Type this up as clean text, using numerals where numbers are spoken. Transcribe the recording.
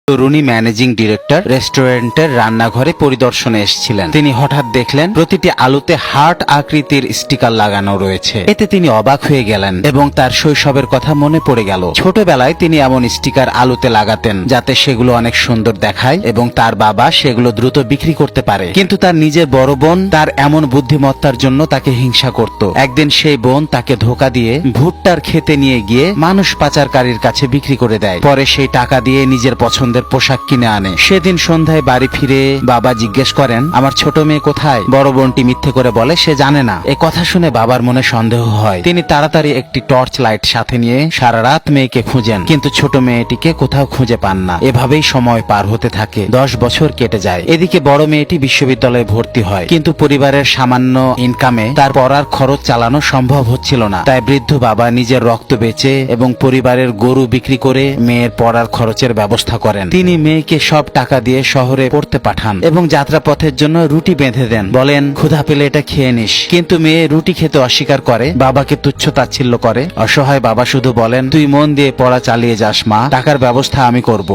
তরুণী managing director রেস্টুরেন্টের রান্নাঘরে পরিদর্শনে এসেছিলেন। তিনি হঠাৎ দেখলেন প্রতিটি আলুতে হার্ট আকৃতির স্টিকার লাগানো রয়েছে। এতে তিনি অবাক হয়ে গেলেন এবং তার শৈশবের কথা মনে পড়ে গেল। ছোটবেলায় তিনি এমন স্টিকার আলুতে লাগাতেন যাতে সেগুলো অনেক সুন্দর দেখায় এবং তার বাবা সেগুলো দ্রুত বিক্রি করতে পারে। কিন্তু তার নিজের বড় বোন তার এমন বুদ্ধিমত্তার জন্য তাকে হিংসা করত। একদিন সেই বোন তাকে ধোঁকা দিয়ে ভুট্টার খেতে নিয়ে গিয়ে মানুষ পাচারকারীর কাছে বিক্রি করে দেয়। পরে সেই টাকা দিয়ে নিজের পছন্দের পোশাক কিনে আনে। সেদিন সন্ধ্যায় বাড়ি ফিরে বাবা জিজ্ঞেস করেন, আমার ছোট মেয়ে কোথায়? বড় বোনটি মিথ্যে করে বলে সে জানে না। এ কথা শুনে বাবার মনে সন্দেহ হয়। তিনি তাড়াতাড়ি একটি টর্চ লাইট সাথে নিয়ে সারা রাত মেয়েকে খুঁজেন, কিন্তু ছোট মেয়েটিকে কোথাও খুঁজে পান না। এভাবেই সময় পার হতে থাকে। 10 বছর কেটে যায়। এদিকে বড় মেয়েটি বিশ্ববিদ্যালয়ে ভর্তি হয়, কিন্তু পরিবারের সামান্য ইনকামে তার পড়ার খরচ চালানো সম্ভব হচ্ছিল না। তাই বৃদ্ধ বাবা নিজের রক্ত বেচে এবং পরিবারের গরু বিক্রি করে মেয়ের পড়ার খরচের ব্যবস্থা করেন। তিনি মেয়েকে সব টাকা দিয়ে শহরে পড়তে পাঠান এবং যাত্রাপথের জন্য রুটি বেঁধে দেন। বলেন, ক্ষুধা পেলে এটা খেয়ে নিস। কিন্তু মেয়ে রুটি খেতে অস্বীকার করে, বাবাকে তুচ্ছ তাচ্ছিল্য করে। অসহায় বাবা শুধু বলেন, তুই মন দিয়ে পড়া চালিয়ে যাস মা, টাকার ব্যবস্থা আমি করব।